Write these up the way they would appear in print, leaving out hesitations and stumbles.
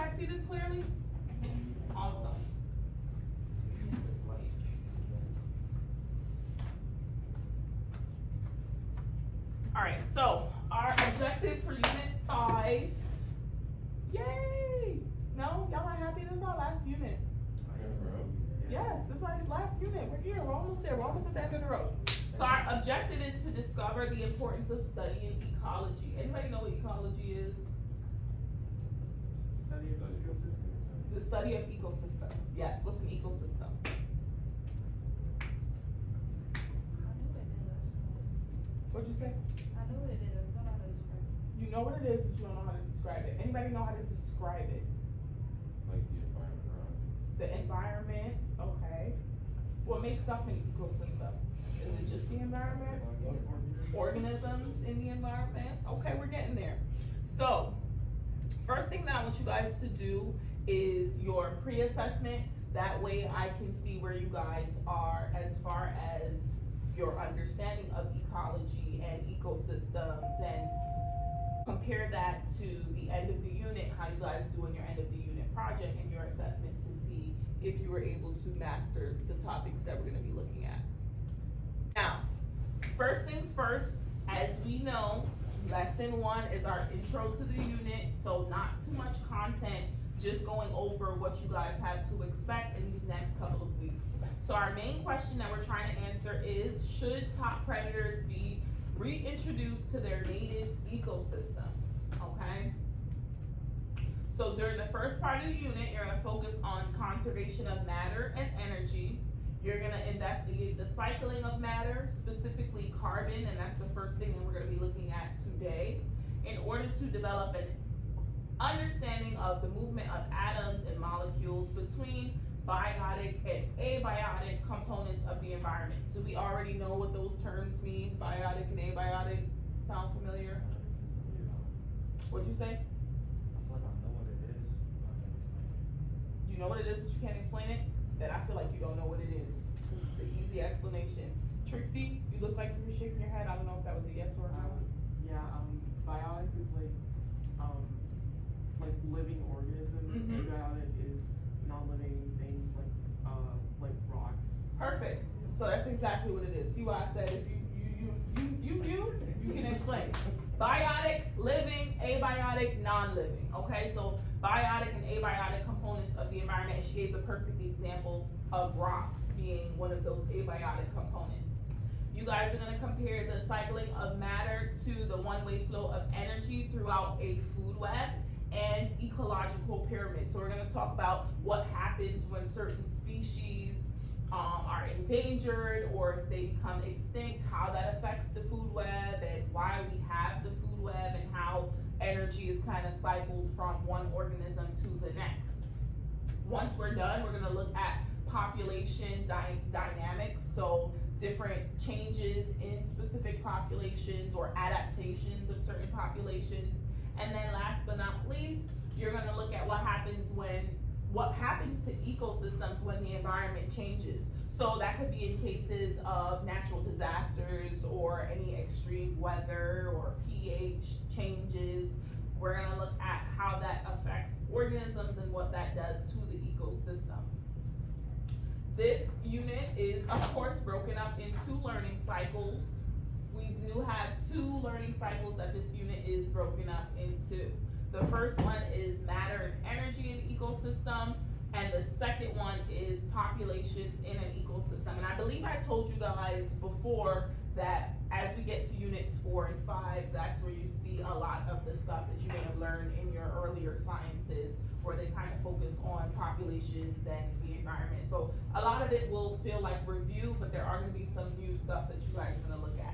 guys see this clearly? Awesome. This light. Alright, so our objective for unit 5. Yay! No, y'all not happy? This is our last unit. Yes, this is our last unit. We're here. We're almost there. We're almost at the end of the road. So our objective is to discover the importance of studying ecology. Anybody know what ecology is? Study of ecosystems. The study of ecosystems. Yes, what's an ecosystem? What'd you say? I know what it is, I just don't know how to describe it. You know what it is, but you don't know how to describe it. Anybody know how to describe it? Like the environment around. The environment, okay. What makes up an ecosystem? Is it just the environment? Organisms in the environment? Okay, we're getting there. So, first thing that I want you guys to do is your pre-assessment. That way I can see where you guys are as far as your understanding of ecology and ecosystems, and compare that to the end of the unit, how you guys do in your end of the unit project and your assessment to see if you were able to master the topics that we're gonna be looking at. Now, first things first, as we know, lesson 1 is our intro to the unit, so not too much content, just going over what you guys have to expect in these next couple of weeks. So our main question that we're trying to answer is, should top predators be reintroduced to their native ecosystems? Okay? So during the first part of the unit, you're gonna focus on conservation of matter and energy. You're gonna investigate the cycling of matter, specifically carbon, and that's the first thing that we're gonna be looking at today, in order to develop an understanding of the movement of atoms and molecules between biotic and abiotic components of the environment. Do we already know what those terms mean? Biotic and abiotic? Sound familiar? What'd you say? I feel like I know what it is, but I can't explain it. You know what it is, but you can't explain it? Then I feel like you don't know what it is. It's an easy explanation. Trixie, you look like you were shaking your head. I don't know if that was a yes or a no. Biotic is like living organisms. Mhm. Abiotic is non-living things like rocks. Perfect. So that's exactly what it is. See why I said if you can explain. Biotic, living, abiotic, non-living. Okay, so biotic and abiotic components of the environment, and she gave the perfect example of rocks being one of those abiotic components. You guys are gonna compare the cycling of matter to the one-way flow of energy throughout a food web and ecological pyramid. So we're gonna talk about what happens when certain species are endangered, or if they become extinct, how that affects the food web, and why we have the food web, and how energy is kind of cycled from one organism to the next. Once we're done, we're gonna look at population dynamics, so different changes in specific populations or adaptations of certain populations. And then last but not least, you're gonna look at what happens to ecosystems when the environment changes. So that could be in cases of natural disasters or any extreme weather or pH changes. We're gonna look at how that affects organisms and what that does to the ecosystem. This unit is, of course, broken up into learning cycles. We do have 2 learning cycles that this unit is broken up into. The first one is matter and energy in the ecosystem, and the second one is populations in an ecosystem. And I believe I told you guys before that as we get to units 4 and 5, that's where you see a lot of the stuff that you may have learned in your earlier sciences, where they kind of focus on populations and the environment. So a lot of it will feel like review, but there are gonna be some new stuff that you guys are gonna look at.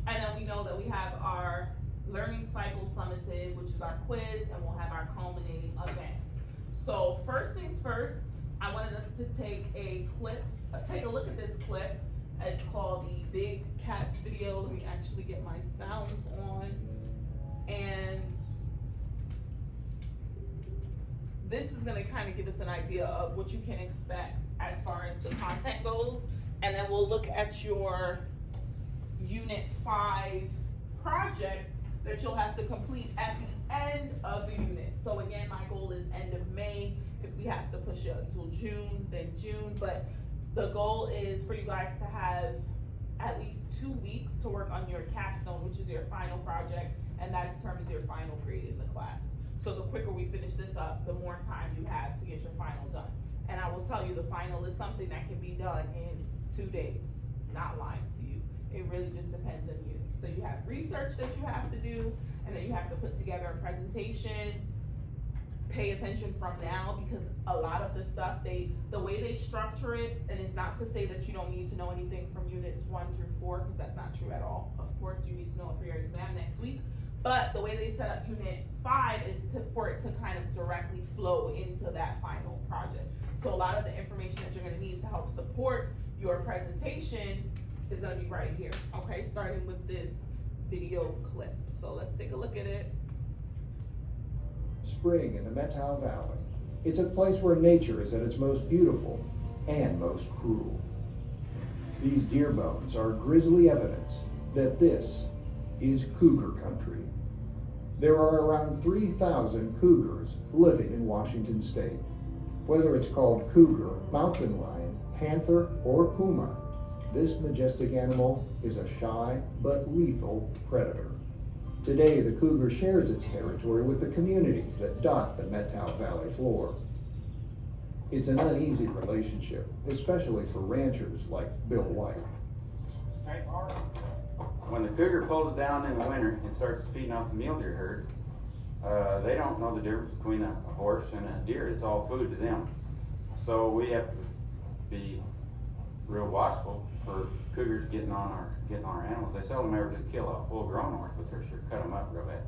And then we know that we have our learning cycle summative, which is our quiz, and we'll have our culminating event. So first things first, I wanted us to take a look at this clip. It's called the Big Cats video. Let me actually get my sounds on. And this is gonna kind of give us an idea of what you can expect as far as the content goes. And then we'll look at your Unit 5 project that you'll have to complete at the end of the unit. So again, my goal is end of May. If we have to push it until June, then June, but the goal is for you guys to have at least 2 weeks to work on your capstone, which is your final project, and that determines your final grade in the class. So the quicker we finish this up, the more time you have to get your final done. And I will tell you, the final is something that can be done in 2 days, not lying to you. It really just depends on you. So you have research that you have to do, and then you have to put together a presentation. Pay attention from now, because a lot of the stuff, the way they structure it, and it's not to say that you don't need to know anything from units 1 through 4, because that's not true at all. Of course, you need to know it for your exam next week. But the way they set up unit 5 is for it to kind of directly flow into that final project. So a lot of the information that you're gonna need to help support your presentation is gonna be right here, okay? Starting with this video clip. So let's take a look at it. Spring in the Methow Valley. It's a place where nature is at its most beautiful and most cruel. These deer bones are grisly evidence that this is cougar country. There are around 3,000 cougars living in Washington state. Whether it's called cougar, mountain lion, panther, or puma, this majestic animal is a shy but lethal predator. Today, the cougar shares its territory with the communities that dot the Methow Valley floor. It's an uneasy relationship, especially for ranchers like Bill White. When the cougar pulls down in the winter and starts feeding off the mule deer herd, they don't know the difference between a horse and a deer. It's all food to them. So we have to be real watchful for cougars getting on our animals. They seldom ever do kill a full-grown horse, but they're sure cut them up real bad.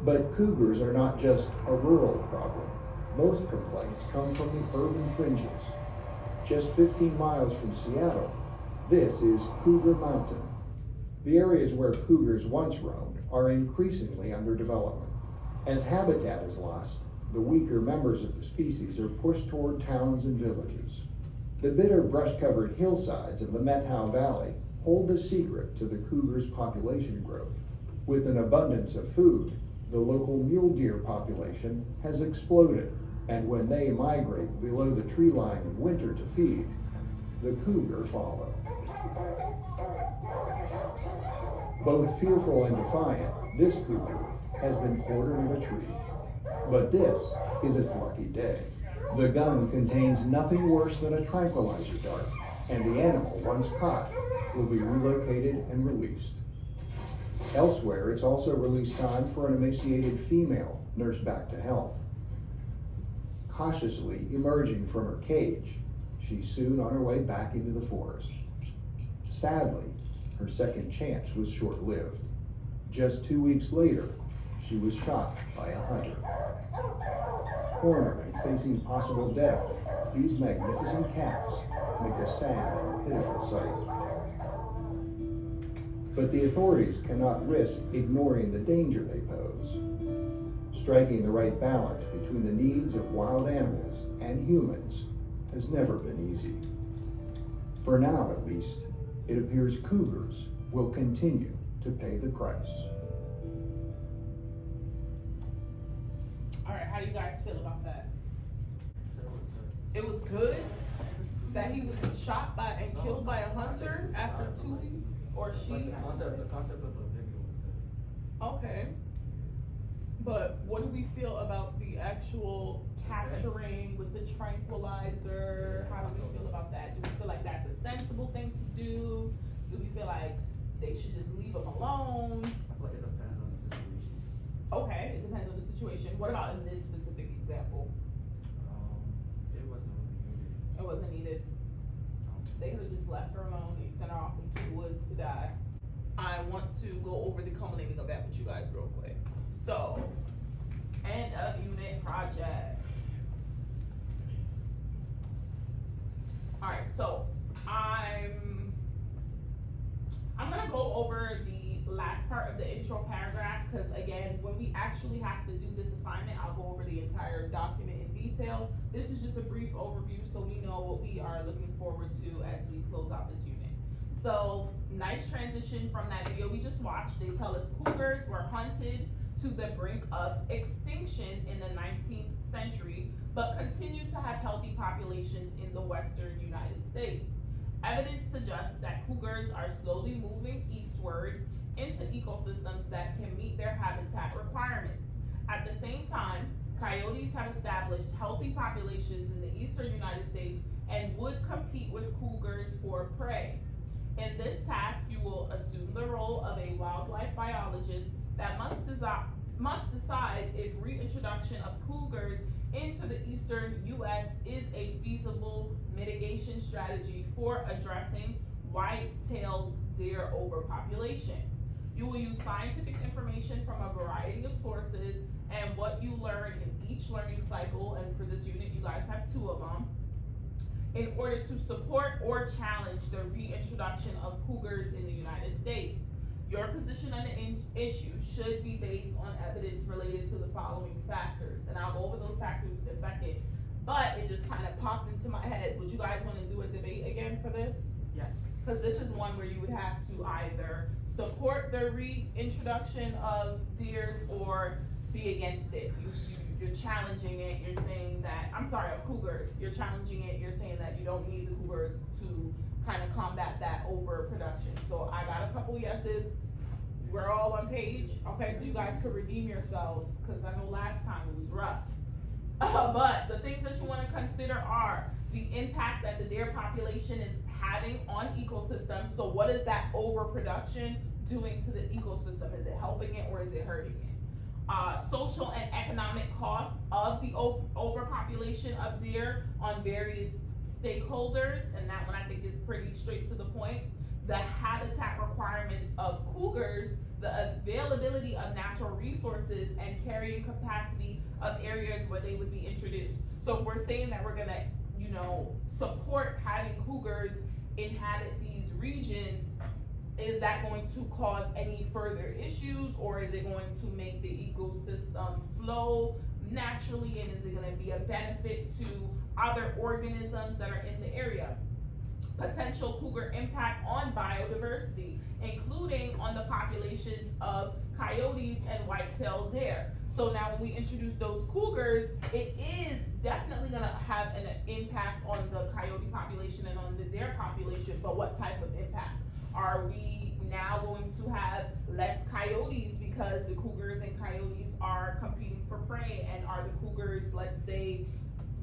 But cougars are not just a rural problem. Most complaints come from the urban fringes. Just 15 miles from Seattle, this is Cougar Mountain. The areas where cougars once roamed are increasingly under development. As habitat is lost, the weaker members of the species are pushed toward towns and villages. The bitter brush-covered hillsides of the Methow Valley hold the secret to the cougar's population growth. With an abundance of food, the local mule deer population has exploded, and when they migrate below the tree line in winter to feed, the cougar follow. Both fearful and defiant, this cougar has been quartered in a tree. But this is its lucky day. The gun contains nothing worse than a tranquilizer dart, and the animal, once caught, will be relocated and released. Elsewhere, it's also release time for an emaciated female nursed back to health. Cautiously emerging from her cage, she's soon on her way back into the forest. Sadly, her second chance was short-lived. Just 2 weeks later, she was shot by a hunter. Cornered and facing possible death, these magnificent cats make a sad and pitiful sight. But the authorities cannot risk ignoring the danger they pose. Striking the right balance between the needs of wild animals and humans has never been easy. For now, at least, it appears cougars will continue to pay the price. All right, how do you guys feel about that? It was good that he was shot by and killed by a hunter after 2 weeks, or she? The concept of the video was good. Okay. But what do we feel about the actual capturing with the tranquilizer? How do we feel about that? Do we feel like that's a sensible thing to do? Do we feel like they should just leave them alone? I feel like it depends on the situation. Okay, it depends on the situation. What about in this specific example? It wasn't really needed. It wasn't needed. They could have just left her alone. They sent her off into the woods to die. I want to go over the culminating event with you guys real quick. So, end of unit project. Alright, so I'm gonna go over the last part of the intro paragraph, because again, when we actually have to do this assignment, I'll go over the entire document in detail. This is just a brief overview so we know what we are looking forward to as we close out this unit. So, nice transition from that video we just watched. They tell us cougars were hunted to the brink of extinction in but continue to have healthy populations in the western United States. Evidence suggests that cougars are slowly moving eastward into ecosystems that can meet their habitat requirements. At the same time, coyotes have established healthy populations in the eastern United States and would compete with cougars for prey. In this task, you will assume the role of a wildlife biologist that must decide if reintroduction of cougars into the eastern U.S. is a feasible mitigation strategy for addressing white-tailed deer overpopulation. You will use scientific information from a variety of sources and what you learn in each learning cycle, and for this unit you guys have 2 of them, in order to support or challenge the reintroduction of cougars in the United States. Your position on the issue should be based on evidence related to the following factors, and I'll go over those factors in a second, but it just kind of popped into my head. Would you guys want to do a debate again for this? Yes. Because this is one where you would have to either support the reintroduction of deers or be against it. You're challenging it, you're saying that, I'm sorry, of cougars, you're challenging it, you're saying that you don't need the cougars to kind of combat that overproduction. So I got a couple yeses, we're all on page, okay, so you guys could redeem yourselves, because I know last time it was rough. But the things that you want to consider are the impact that the deer population is having on ecosystems. So what is that overproduction doing to the ecosystem? Is it helping it or is it hurting it? Social and economic costs of the overpopulation of deer on various stakeholders, and that one I think is pretty straight to the point. The habitat requirements of cougars, the availability of natural resources, and carrying capacity of areas where they would be introduced. So if we're saying that we're gonna, support having cougars inhabit these regions, is that going to cause any further issues, or is it going to make the ecosystem flow naturally, and is it gonna be a benefit to other organisms that are in the area? Potential cougar impact on biodiversity, including on the populations of coyotes and white-tailed deer. So now when we introduce those cougars, it is definitely gonna have an impact on the coyote population and on the deer population, but what type of impact? Are we now going to have less coyotes because the cougars and coyotes are competing for prey, and are the cougars, let's say,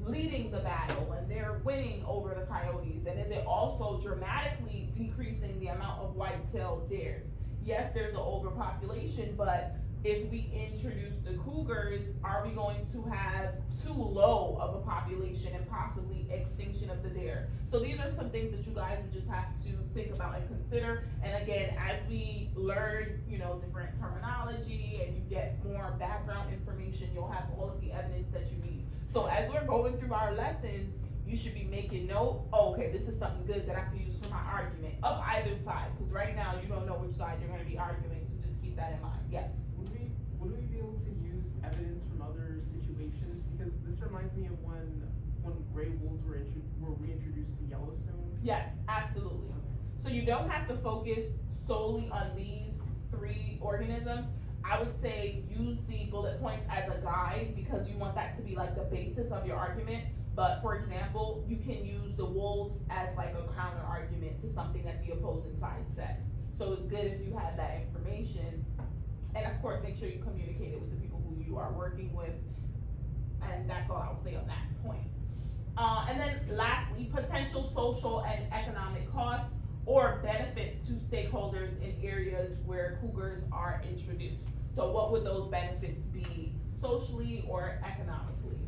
leading the battle and they're winning over the coyotes? And is it also dramatically decreasing the amount of white-tailed deers? Yes, there's an overpopulation, but if we introduce the cougars, are we going to have too low of a population and possibly extinction of the deer? So these are some things that you guys would just have to think about and consider. And again, as we learn, different terminology and you get more background information, you'll have all of the evidence that you need. So as we're going through our lessons, you should be making note, okay, this is something good that I can use for my argument of either side, because right now you don't know which side you're going to be arguing, so just keep that in mind. Yes? Would we be able to use evidence from other situations? Because this reminds me of when gray wolves were reintroduced to Yellowstone. Yes, absolutely. So you don't have to focus solely on these 3 organisms. I would say use the bullet points as a guide, because you want that to be like the basis of your argument. But for example, you can use the wolves as like a counter argument to something that the opposing side says. So it's good if you have that information. And of course, make sure you communicate it with the people who you are working with. And that's all I will say on that point. And then lastly, potential social and economic costs or benefits to stakeholders in areas where cougars are introduced. So what would those benefits be socially or economically?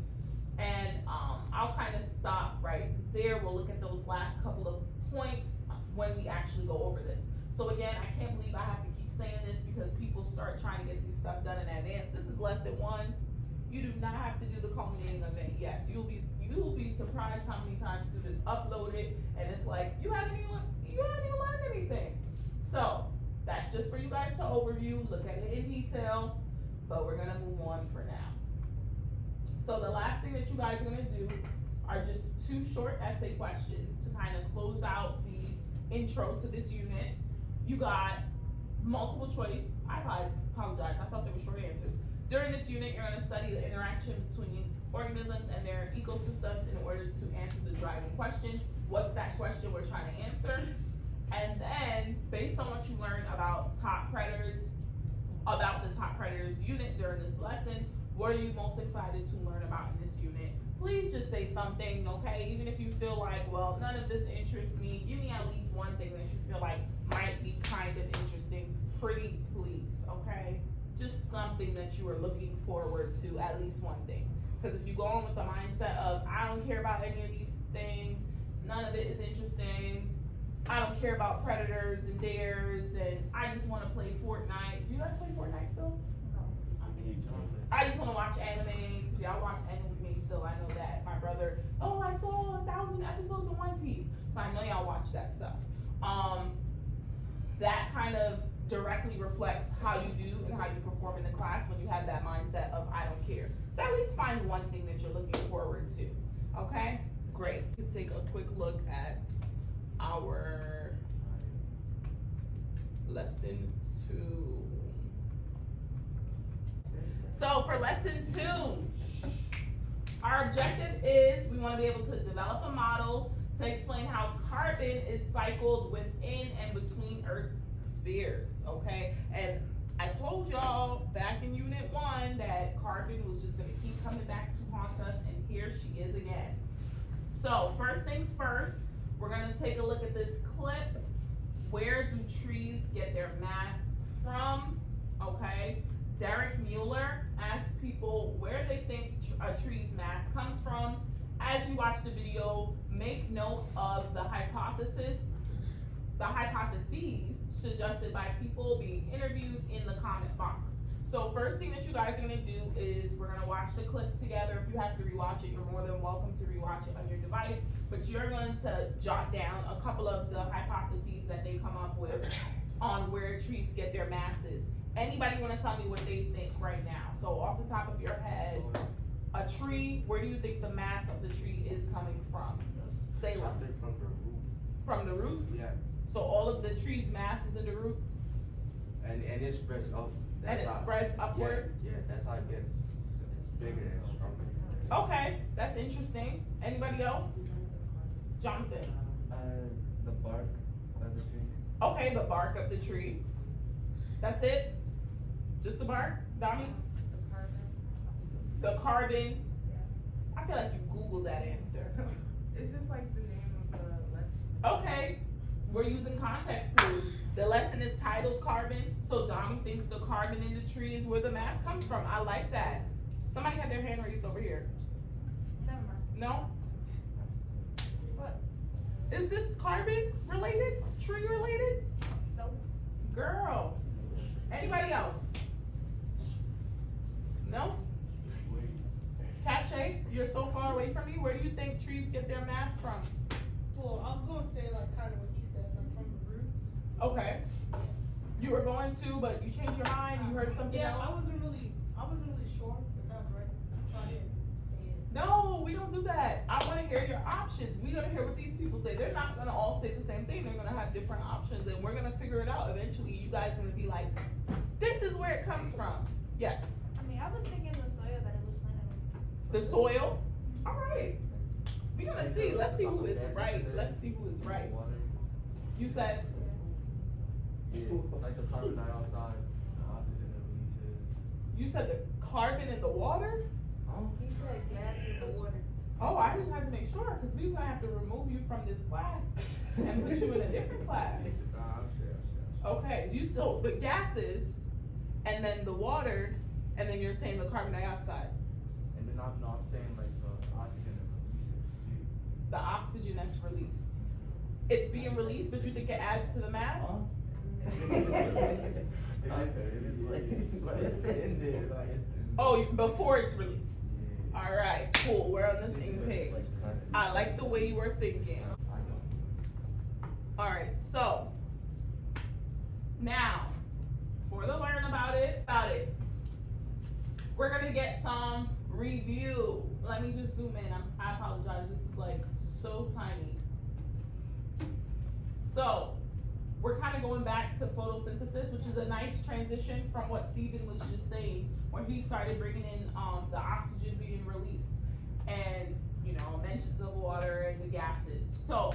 And I'll kind of stop right there. We'll look at those last couple of points when we actually go over this. So again, I can't believe I have to keep saying this, because people start trying to get this stuff done in advance. This is lesson 1. You do not have to do the culminating event. Yes, you'll be surprised how many times students upload it and it's like, you haven't even learned anything. So that's just for you guys to overview, look at it in detail, but we're gonna move on for now. So the last thing that you guys are gonna do are just 2 short essay questions to kind of close out the intro to this unit. You got multiple choice. I apologize, I thought they were short answers. During this unit, you're gonna study the interaction between organisms and their ecosystems in order to answer the driving question. What's that question we're trying to answer? And then, based on what you learn about top predators, about the top predators unit during this lesson, what are you most excited to learn about in this unit? Please just say something, okay? Even if you feel like, well, none of this interests me, give me at least one thing that you feel like might be kind of interesting. Pretty please, okay? Just something that you are looking forward to, at least one thing. Because if you go on with the mindset of, I don't care about any of these things, none of it is interesting, I don't care about predators and dares, and I just want to play Fortnite. Do you guys play Fortnite still? I just want to watch anime. Y'all watch anime still, I know that. My brother, oh, I saw 1,000 episodes of One Piece. So I know y'all watch that stuff. That kind of directly reflects how you do and how you perform in the class when you have that mindset of I don't care. So at least find one thing that you're looking forward to. Okay? Great. Let's take a quick look at our lesson 2. So for lesson 2, our objective is we want to be able to develop a model to explain how carbon is cycled within and between Earth's spheres, okay? And I told y'all back in unit 1 that carbon was just gonna keep coming back to haunt us, and here she is again. So first things first, we're gonna take a look at this clip. Where do trees get their mass from? Okay, Derek Mueller asked people where they think a tree's mass comes from. As you watch the video, make note of the hypotheses suggested by people being interviewed in the comment box. So first thing that you guys are gonna do is we're gonna watch the clip together. If you have to rewatch it, you're more than welcome to rewatch it on your device, but you're going to jot down a couple of the hypotheses that they come up with on where trees get their masses. Anybody wanna tell me what they think right now? So off the top of your head, a tree, where do you think the mass of the tree is coming from? Salem. I think from the root. From the roots? Yeah. So all of the tree's mass is in the roots? And it spreads up. And it spreads upward? Yeah, that's how it gets bigger and stronger. Okay, that's interesting. Anybody else? Jonathan? The bark of the tree. Okay, the bark of the tree. That's it? Just the bark? Donnie? The carbon. The carbon? I feel like you Googled that answer. It's just like the name of the lesson. Okay, we're using context clues. The lesson is titled Carbon, so Donnie thinks the carbon in the tree is where the mass comes from. I like that. Somebody had their hand raised over here. Never mind. No? What? Is this carbon related? Tree related? Nope. Girl. Anybody else? No? Cache, you're so far away from me. Where do you think trees get their mass from? Well, I was gonna say like kind of what he said, like from the roots. Okay. You were going to, but you changed your mind. You heard something Yeah, I else? wasn't really sure if that was right, so I didn't say it. No, we don't do that. I want to hear your options. We're going to hear what these people say. They're not going to all say the same thing. They're going to have different options, and we're going to figure it out eventually. You guys are going to be like, this is where it comes from. Yes. I mean, I was thinking the soil that it was planted. The soil? All right. We're going to see. Let's see who is right. Let's see who is right. Water. You said, Yeah, like the carbon dioxide, the oxygen it releases. you said the carbon in the water? He said gas in the water. Oh, I didn't have to make sure, because we was going to have to remove you from this class and put you in a different class. I'm sure. Okay, you so the gases, and then the water, and then you're saying the carbon dioxide. And then I'm saying like the oxygen it releases too. The oxygen that's released. It's being released, but you think it adds to the mass? Oh, before it's released. All right, cool. We're on the same page. I like the way you were thinking. All right, so now for the learn about it, we're gonna get some review. Let me just zoom in. I apologize. This is like so tiny. So we're kind of going back to photosynthesis, which is a nice transition from what Stephen was just saying, when he started bringing in the oxygen being released. the gases. So,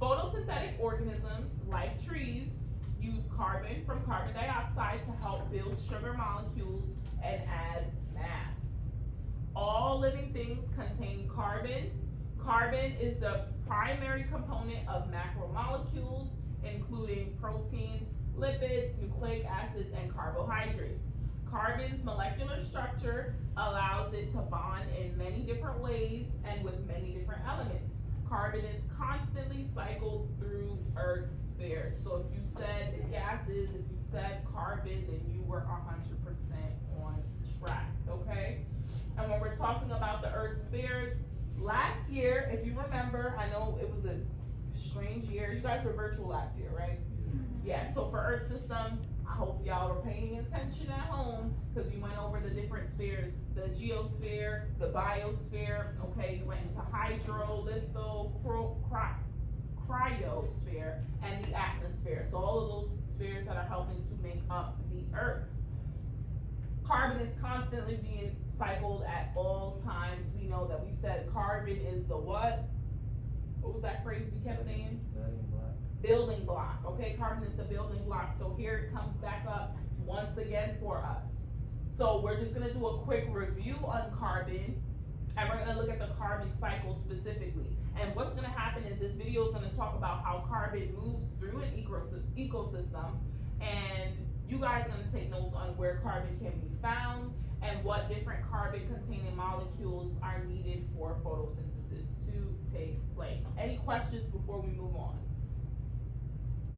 photosynthetic organisms, like trees, use carbon from carbon dioxide to help build sugar molecules and add mass. All living things contain carbon. Carbon is the primary component of macromolecules, including proteins, lipids, nucleic acids, and carbohydrates. Carbon's molecular structure allows it to bond in many different ways and with many different elements. Carbon is constantly cycled through Earth's sphere. So if you said gases, if you said carbon, then you were 100% on track, okay? And when we're talking about the Earth's spheres, last year, if you remember, I know it was a strange year. You guys were virtual last year, right? Yeah, so for Earth systems, I hope y'all were paying attention at home, because you went over the different spheres, the geosphere, the biosphere, okay, you went into hydro, litho, cryosphere, and the atmosphere. So all of those spheres that are helping to make up the Earth. Carbon is constantly being cycled at all times. We know that we said carbon is the what? What was that phrase we kept saying? Building block, okay? Carbon is the building block. So here it comes back up once again for us. So we're just gonna do a quick review on carbon, and we're gonna look at the carbon cycle specifically. And what's gonna happen is this video is gonna talk about how carbon moves through an ecosystem, and you guys are gonna take notes on where carbon can be found and what different carbon-containing molecules are needed for photosynthesis to take place. Any questions before we move on?